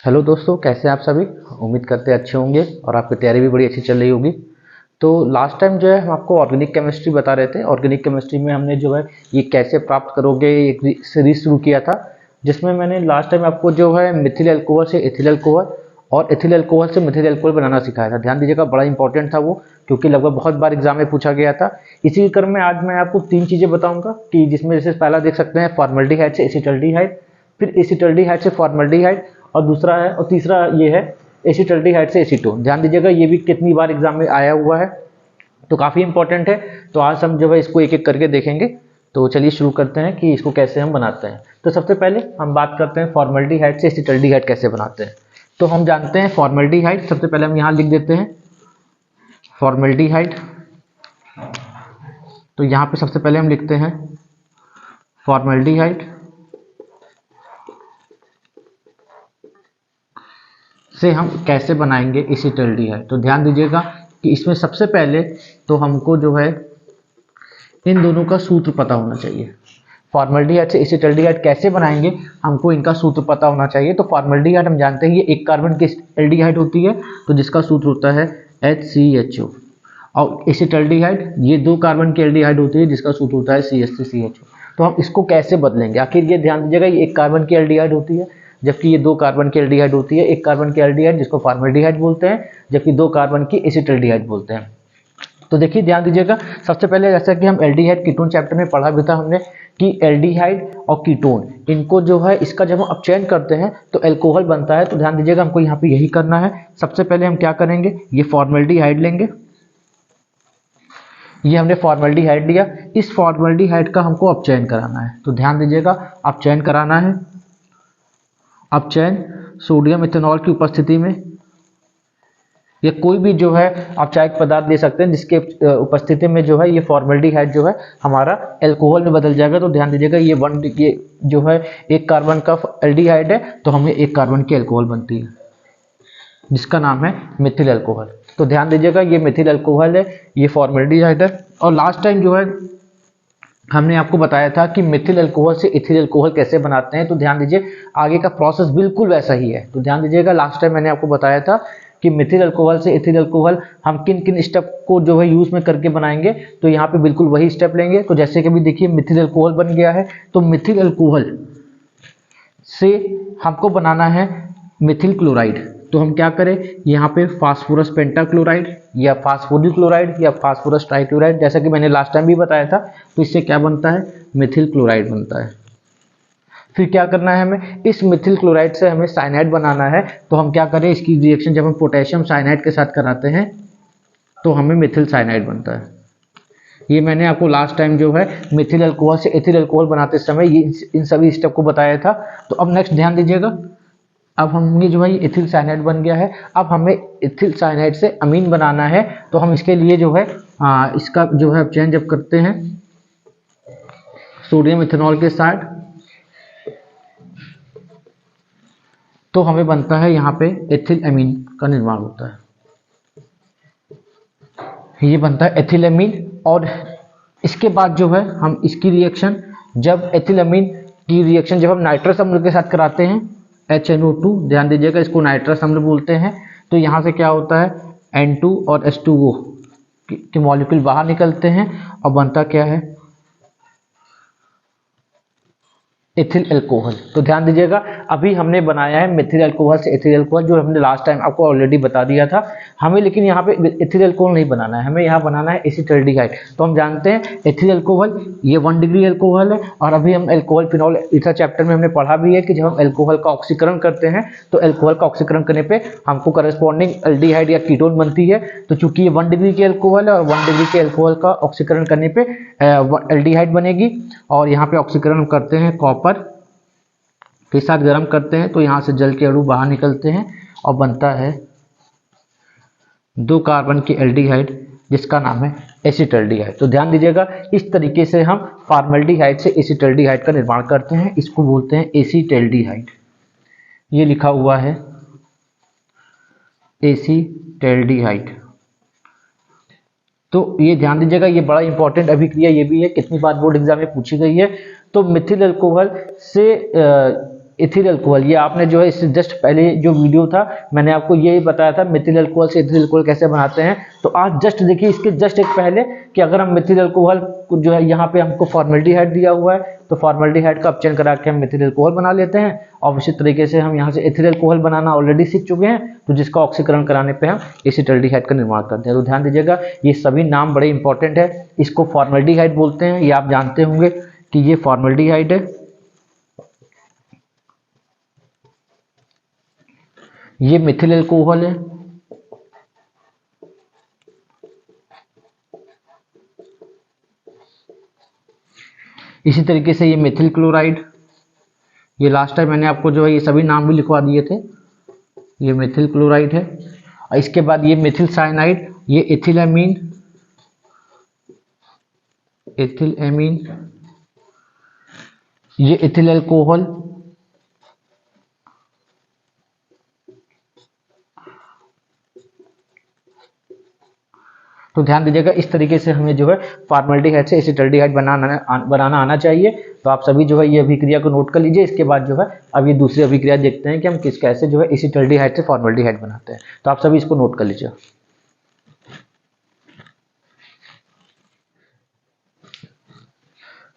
Hello दोस्तों, कैसे हैं आप सभी। उम्मीद करते हैं अच्छे होंगे और आपकी तैयारी भी बड़ी अच्छी चल रही होगी। तो लास्ट टाइम जो है हम आपको ऑर्गेनिक केमिस्ट्री बता रहे थे। ऑर्गेनिक केमिस्ट्री में हमने जो है ये कैसे प्राप्त करोगे एक सीरीज शुरू किया था, जिसमें मैंने लास्ट टाइम आपको जो है मिथिल अल्कोहल से एथिल अल्कोहल और एथिल अल्कोहल से मिथिल अल्कोहल बनाना सिखाया था। ध्यान दीजिएगा, बड़ा इंपॉर्टेंट था वो, क्योंकि लगभग बहुत बार एग्जाम में पूछा गया था। इसी क्रम में आज मैं आपको तीन चीज़ें बताऊंगा कि जिसमें जैसे पहला देख सकते हैं फॉर्मल्डिहाइड से एसिटल्डिहाइड, फिर एसिटल्डिहाइड से फॉर्मल्डिहाइड, और दूसरा है और तीसरा ये है एसिटल्डिहाइड से एसीटोन। ध्यान दीजिएगा, ये भी कितनी बार एग्जाम में आया हुआ है, तो काफ़ी इंपॉर्टेंट है। तो आज हम जो है इसको एक एक करके देखेंगे। तो चलिए शुरू करते हैं कि इसको कैसे हम बनाते हैं। तो सबसे पहले हम बात करते हैं फॉर्मल्डिहाइड से एसिटल्डिहाइड कैसे बनाते हैं। तो हम जानते हैं फॉर्मल्डिहाइड, सबसे पहले हम यहाँ लिख देते हैं फॉर्मल्डिहाइड। तो यहाँ पे सबसे पहले हम लिखते हैं फॉर्मल्डिहाइड से हम कैसे बनाएंगे एसिटल्डिहाइड। तो ध्यान दीजिएगा कि इसमें सबसे पहले तो हमको जो है इन दोनों का सूत्र पता होना चाहिए। फॉर्मल्डिहाइड से एसिटल्डिहाइड कैसे बनाएंगे, हमको इनका सूत्र पता होना चाहिए। तो फॉर्मल्डिहाइड हम जानते हैं ये एक कार्बन की एल्डिहाइड होती है, तो जिसका सूत्र होता है HCHO। और एसिटल्डिहाइड ये दो कार्बन की एल्डिहाइड होती है, जिसका सूत्र होता है CH3CHO। तो हम इसको कैसे बदलेंगे, आखिर ये ध्यान दीजिएगा ये एक कार्बन की एल्डिहाइड होती है, जबकि ये दो कार्बन की एल्डिहाइड होती है। एक कार्बन की एल्डिहाइड जिसको फॉर्मल्डिहाइड बोलते हैं, जबकि दो कार्बन की एसिटल्डिहाइड बोलते हैं। तो देखिए ध्यान दीजिएगा, सबसे पहले जैसा कि हम एल्डिहाइड कीटोन चैप्टर में पढ़ा भी था हमने कि एल्डिहाइड और कीटोन इनको जो है इसका जब हम अपचयन करते हैं तो अल्कोहल बनता है। तो ध्यान दीजिएगा हमको यहाँ पे यही करना है। सबसे पहले हम क्या करेंगे, ये फॉर्मल्डिहाइड लेंगे। ये हमने फॉर्मल्डिहाइड लिया, इस फॉर्मल्डिहाइड का हमको अपचयन कराना है। तो ध्यान दीजिएगा, अपचयन कराना है। अपचयन सोडियम इथेनॉल की उपस्थिति में, या कोई भी जो है आप चाय पदार्थ दे सकते हैं जिसके उपस्थिति में जो है ये फॉर्मल्डिहाइड जो है हमारा अल्कोहल में बदल जाएगा। तो ध्यान दीजिएगा ये जो है एक कार्बन का एल्डिहाइड है, तो हमें एक कार्बन की अल्कोहल बनती है जिसका नाम है मिथिल अल्कोहल। तो ध्यान दीजिएगा ये मिथिल अल्कोहल है, ये फॉर्मल्डिहाइड है। और लास्ट टाइम जो है हमने आपको बताया था कि मिथिल अल्कोहल से इथिल अल्कोहल कैसे बनाते हैं। तो ध्यान दीजिए आगे का प्रोसेस बिल्कुल वैसा ही है। तो ध्यान दीजिएगा, लास्ट टाइम मैंने आपको बताया था कि मिथिल अल्कोहल से इथिल अल्कोहल हम किन किन स्टेप को जो है यूज में करके बनाएंगे। तो यहाँ पे बिल्कुल वही स्टेप लेंगे। तो जैसे कि अभी देखिए मिथिल अल्कोहल बन गया है, तो मिथिल अल्कोहल से हमको बनाना है मिथिल क्लोराइड। तो हम क्या करें, यहाँ पे फास्फोरस पेंटाक्लोराइड या फास्फोरिल क्लोराइड या फास्फोरस ट्राइक्लोराइड, जैसा कि मैंने लास्ट टाइम भी बताया था। तो इससे क्या बनता है, मिथिल क्लोराइड बनता है। फिर क्या करना है हमें, इस मिथिल क्लोराइड से हमें साइनाइड बनाना है। तो हम क्या करें, इसकी रिएक्शन जब हम पोटेशियम साइनाइड के साथ कराते हैं तो हमें मिथिल साइनाइड बनता है। ये मैंने आपको लास्ट टाइम जो है मिथिल अल्कोहल से एथिल अल्कोहल बनाते समय ये इन सभी स्टेप को बताया था। तो अब नेक्स्ट ध्यान दीजिएगा, अब हमें जो है ये इथिल साइनाइड बन गया है। अब हमें इथिल साइनाइड से अमीन बनाना है। तो हम इसके लिए जो है इसका जो है अपचयन जब करते हैं सोडियम इथेनॉल के साथ, तो हमें बनता है यहाँ पे एथिल अमीन का निर्माण होता है। ये बनता है एथिल अमीन। और इसके बाद जो है हम इसकी रिएक्शन जब एथिल अमीन की रिएक्शन जब हम नाइट्रस अम्ल के साथ कराते हैं HNO2, ध्यान दीजिएगा इसको नाइट्रस अम्ल बोलते हैं। तो यहाँ से क्या होता है, N2 और H2O के मॉलिक्यूल बाहर निकलते हैं और बनता क्या है, एथिल अल्कोहल। तो ध्यान दीजिएगा अभी हमने बनाया है मिथिल अल्कोहल से एथिल अल्कोहल, जो हमने लास्ट टाइम आपको ऑलरेडी बता दिया था हमें। लेकिन यहाँ पे एथिल अल्कोहल नहीं बनाना है, हमें यहाँ बनाना है एसिटल्डिहाइड। तो हम जानते हैं एथिल अल्कोहल ये 1 डिग्री अल्कोहल है। और अभी हम अल्कोहल फिनॉल ईथर चैप्टर में हमने पढ़ा भी है कि जब हम अल्कोहल का ऑक्सीकरण करते हैं तो अल्कोहल का ऑक्सीकरण करने पर हमको करस्पॉन्डिंग एल्डिहाइड या कीटोन बनती है। तो चूंकि ये 1 डिग्री की अल्कोहल है और 1 डिग्री के अल्कोहल का ऑक्सीकरण करने पर एल्डिहाइड बनेगी। और यहाँ पे ऑक्सीकरण करते हैं कॉपर के साथ गर्म करते हैं, तो यहाँ से जल के अणु बाहर निकलते हैं और बनता है 2 कार्बन की एल्डिहाइड जिसका नाम है एसिटल्डिहाइड। तो ध्यान दीजिएगा इस तरीके से हम फॉर्मल्डिहाइड से एसिटल्डिहाइड का निर्माण करते हैं। इसको बोलते हैं एसिटल्डिहाइड। ये लिखा हुआ है एसिटल्डिहाइड। तो ये ध्यान दीजिएगा ये बड़ा इंपॉर्टेंट अभिक्रिया ये भी है, कितनी बार बोर्ड एग्जाम में पूछी गई है। तो मिथिल अल्कोहल से इथिल अल्कोहल, ये आपने जो है इससे जस्ट पहले जो वीडियो था मैंने आपको यही बताया था मिथिल अल्कोहल से इथिल अल्कोहल कैसे बनाते हैं। तो आज जस्ट देखिए इसके जस्ट एक पहले कि अगर हम मिथिल अल्कोहल जो है यहाँ पे हमको फॉर्मेल्डिहाइड दिया हुआ है तो फॉर्मेल्डिहाइड का अपचयन करा के हम मिथिल अल्कोहल बना लेते हैं। और उसी तरीके से हम यहाँ से इथिल अल्कोहल बनाना ऑलरेडी सीख चुके हैं, तो जिसका ऑक्सीकरण कराने पे हम एसिटल्डिहाइड का निर्माण करते हैं। तो ध्यान दीजिएगा ये सभी नाम बड़े इंपॉर्टेंट है। इसको फॉर्मेल्डिहाइड बोलते हैं, ये आप जानते होंगे कि ये फॉर्मेल्डिहाइड है, ये मिथिल अल्कोहल है, इसी तरीके से ये मिथिल क्लोराइड, ये लास्ट टाइम मैंने आपको जो है ये सभी नाम भी लिखवा दिए थे, ये मिथिल क्लोराइड है। और इसके बाद ये मिथिल साइनाइड, ये इथिलएमीन, इथिलएमीन, ये इथिल अल्कोहल, तो ध्यान दीजिएगा इस तरीके से हमें जो है फॉर्मेल्डिहाइड से एसिटल्डिहाइड बनाना आना चाहिए। तो आप सभी जो है ये अभिक्रिया को नोट कर लीजिए। इसके बाद जो है अब ये दूसरी अभिक्रिया देखते हैं कि हम कैसे जो है एसिटल्डिहाइड से फॉर्मेल्डिहाइड बनाते हैं। तो आप सभी इसको नोट कर लीजिए।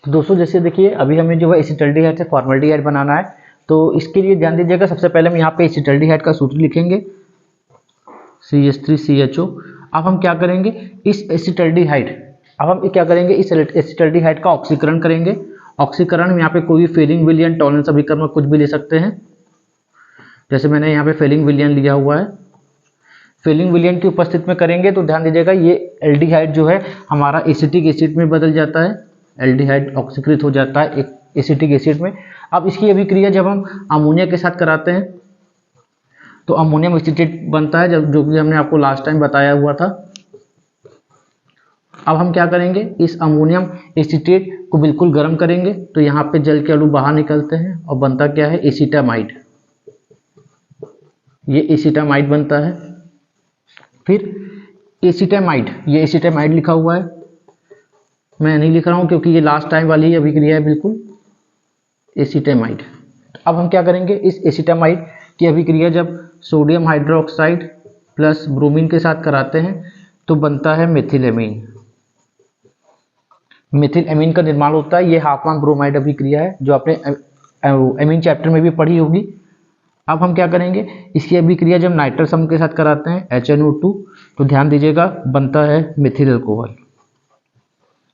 तो दोस्तों जैसे देखिए अभी हमें जो है एसिटल्डिहाइड से फॉर्मेल्डिहाइड बनाना है, तो इसके लिए ध्यान दीजिएगा सबसे पहले हम यहाँ पे एसिटल्डिहाइड का सूत्र लिखेंगे CH3CHO। अब हम क्या करेंगे इस एसिटल्डिहाइड, अब हम क्या करेंगे इस एसिटल्डिहाइड का ऑक्सीकरण करेंगे। ऑक्सीकरण में यहाँ पे कोई भी फेलिंग विलयन टॉलरेंस अभिकर्मक कुछ भी ले सकते हैं, जैसे मैंने यहाँ पे फेलिंग विलयन लिया हुआ है। फेलिंग विलयन की उपस्थिति में करेंगे तो ध्यान दीजिएगा ये एल्डिहाइड जो है हमारा एसिटिक एसिड में बदल जाता है, एल्डिहाइड ऑक्सीकृत हो जाता है एसिटिक एसिड में। अब इसकी अभिक्रिया जब हम अमोनिया के साथ कराते हैं तो अमोनियम एसीटेट बनता है, जो कि हमने आपको लास्ट टाइम बताया हुआ था। अब हम क्या करेंगे इस अमोनियम एसीटेट को बिल्कुल गर्म करेंगे तो यहाँ पे जल के अणु बाहर निकलते हैं और बनता क्या है एसिटामाइड, ये एसिटामाइड बनता है। फिर एसिटामाइड, ये एसिटामाइड लिखा हुआ है, मैं नहीं लिख रहा हूँ क्योंकि ये लास्ट टाइम वाली ही अभिक्रिया है बिल्कुल, एसिटामाइड। अब हम क्या करेंगे इस एसिटामाइड की अभिक्रिया जब सोडियम हाइड्रोक्साइड प्लस ब्रोमीन के साथ कराते हैं तो बनता है मिथिलएमीन। मिथिलएमीन का निर्माण होता है, ये हाफमान ब्रोमाइड अभिक्रिया है जो आपने एमीन चैप्टर में भी पढ़ी होगी। अब हम क्या करेंगे इसकी अभिक्रिया जब नाइट्रस समूह के साथ कराते हैं HNO2 तो ध्यान दीजिएगा बनता है मिथिल अल्कोहल।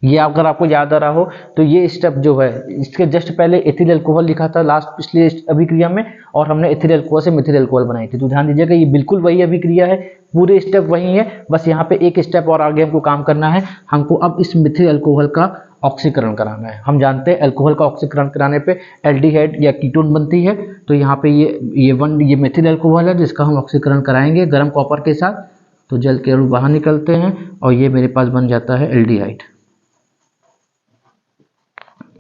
ये अगर आपको याद आ रहा हो तो ये स्टेप जो है इसके जस्ट पहले एथिल अल्कोहल लिखा था लास्ट पिछले अभिक्रिया में और हमने एथिल अल्कोहल से मिथिल अल्कोहल बनाई थी। तो ध्यान दीजिएगा ये बिल्कुल वही अभिक्रिया है, पूरे स्टेप वही है, बस यहाँ पे एक स्टेप और आगे हमको काम करना है। हमको अब इस मिथिल अल्कोहल का ऑक्सीकरण कराना है। हम जानते हैं अल्कोहल का ऑक्सीकरण कराने पे एल्डिहाइड या कीटोन बनती है, तो यहाँ पे ये मिथिल अल्कोहल है जिसका हम ऑक्सीकरण कराएंगे गर्म कॉपर के साथ, तो जल के अणु बाहर निकलते हैं और ये मेरे पास बन जाता है एल्डिहाइड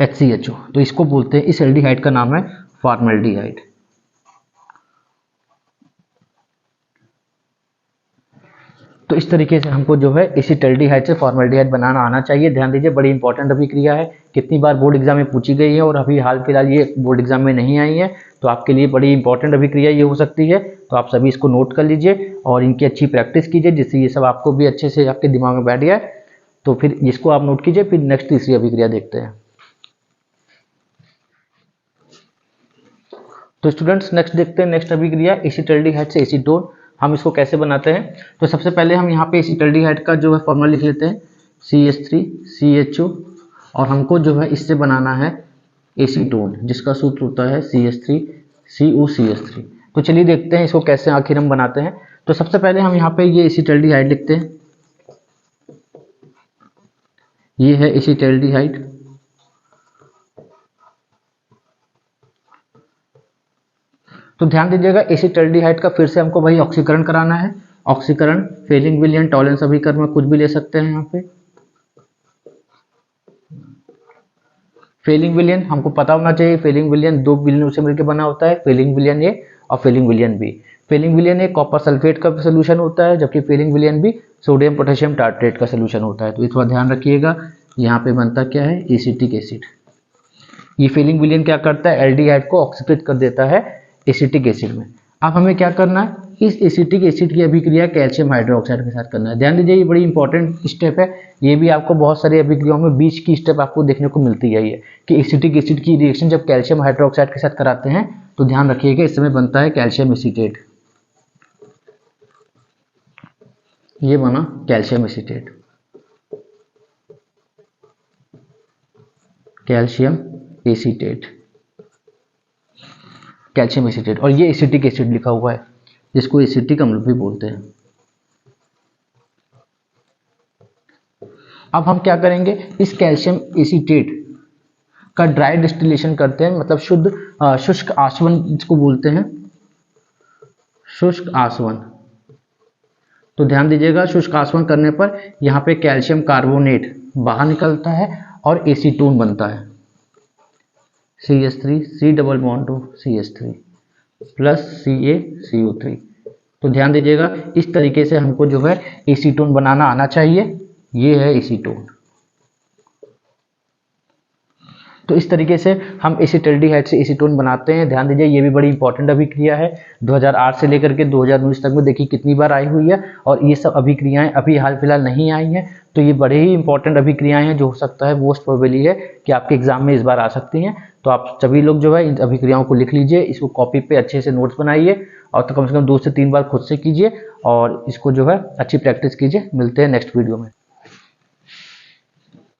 HCHO। तो इसको बोलते हैं, इस एल्डिहाइड का नाम है फॉर्मेल्डिहाइड। तो इस तरीके से हमको जो है एसिटल्डिहाइड से फॉर्मेल्डिहाइड बनाना आना चाहिए। ध्यान दीजिए बड़ी इंपॉर्टेंट अभिक्रिया है, कितनी बार बोर्ड एग्जाम में पूछी गई है और अभी हाल फिलहाल ये बोर्ड एग्जाम में नहीं आई है, तो आपके लिए बड़ी इंपॉर्टेंट अभिक्रिया ये हो सकती है। तो आप सभी इसको नोट कर लीजिए और इनकी अच्छी प्रैक्टिस कीजिए जिससे ये सब आपको भी अच्छे से आपके दिमाग में बैठ जाए। तो फिर इसको आप नोट कीजिए, फिर नेक्स्ट तीसरी अभिक्रिया देखते हैं। तो स्टूडेंट्स नेक्स्ट देखते हैं, नेक्स्ट अभिक्रिया एसिटल्डिहाइड से एसीटोन। हम इसको कैसे बनाते हैं, तो सबसे पहले हम यहाँ पे एसिटल्डिहाइड का जो है फॉर्मूला लिख लेते हैं CH3CHO और हमको जो है इससे बनाना है एसीटोन जिसका सूत्र होता है CH3COCH3। तो चलिए देखते हैं इसको कैसे आखिर हम बनाते हैं। तो सबसे पहले हम यहाँ पे ये एसिटल्डिहाइड लिखते हैं, ये है एसिटल्डिहाइड। तो ध्यान दीजिएगा एसिटल्डिहाइड का फिर से हमको वही ऑक्सीकरण कराना है। ऑक्सीकरण फेलिंग विलयन टॉलरेंस अभिकर्मक कुछ भी ले सकते हैं। यहाँ पे फेलिंग विलयन हमको पता होना चाहिए, फेलिंग विलयन दो विलयन से मिलकर बना होता है, फेलिंग विलयन ए और फेलिंग विलयन बी। फेलिंग विलयन ए कॉपर सल्फेट का सोल्यूशन होता है जबकि फेलिंग विलयन बी सोडियम पोटेशियम टार्ट्रेट का सोल्यूशन होता है। तो ये थोड़ा ध्यान रखिएगा। यहाँ पे बनता क्या है एसिटिक एसिड। ये फीलिंग विलेन क्या करता है, एल्डिहाइड को ऑक्सीकृत कर देता है एसिटिक एसिड में। अब हमें क्या करना है, इस एसिटिक एसिड की अभिक्रिया कैल्शियम हाइड्रोक्साइड के साथ करना है। ध्यान दीजिए ये बड़ी इंपॉर्टेंट स्टेप है, ये भी आपको बहुत सारी अभिक्रियाओं में बीच की स्टेप आपको देखने को मिलती है ये, कि एसिटिक एसिड की रिएक्शन जब कैल्शियम हाइड्रोक्साइड के साथ कराते हैं तो ध्यान रखिएगा इस समय बनता है कैल्शियम एसीटेट। ये बना calcium acetate, calcium acetate, calcium acetate, और ये एसिटिक एसिड लिखा हुआ है जिसको एसिटिक अम्ल भी बोलते हैं। अब हम क्या करेंगे, इस कैल्शियम एसीटेट का ड्राई डिस्टिलेशन करते हैं, मतलब शुष्क आसवन जिसको बोलते हैं, शुष्क आसवन। तो ध्यान दीजिएगा शुष्क आसवन करने पर यहाँ पे कैल्शियम कार्बोनेट बाहर निकलता है और एसीटोन बनता है, CH3 C double bond to CH3 plus CaCO3। तो ध्यान दीजिएगा इस तरीके से हमको जो है एसीटोन बनाना आना चाहिए, ये है एसीटोन। तो इस तरीके से हम एसिटल्डिहाइड से एसीटोन बनाते हैं। ध्यान दीजिए ये भी बड़ी इंपॉर्टेंट अभिक्रिया है, 2008 से लेकर के 2019 तक में देखिए कितनी बार आई हुई है, और ये सब अभिक्रियाएं अभी हाल फिलहाल नहीं आई हैं। तो ये बड़े ही इंपॉर्टेंट अभिक्रियाएं हैं, जो हो सकता है मोस्ट प्रोबेबली है कि आपके एग्जाम में इस बार आ सकती हैं। तो आप सभी लोग जो है इन अभिक्रियाओं को लिख लीजिए, इसको कॉपी पे अच्छे से नोट्स बनाइए, और तो कम से कम 2 से 3 बार खुद से कीजिए, और इसको जो है अच्छी प्रैक्टिस कीजिए। मिलते हैं नेक्स्ट वीडियो में।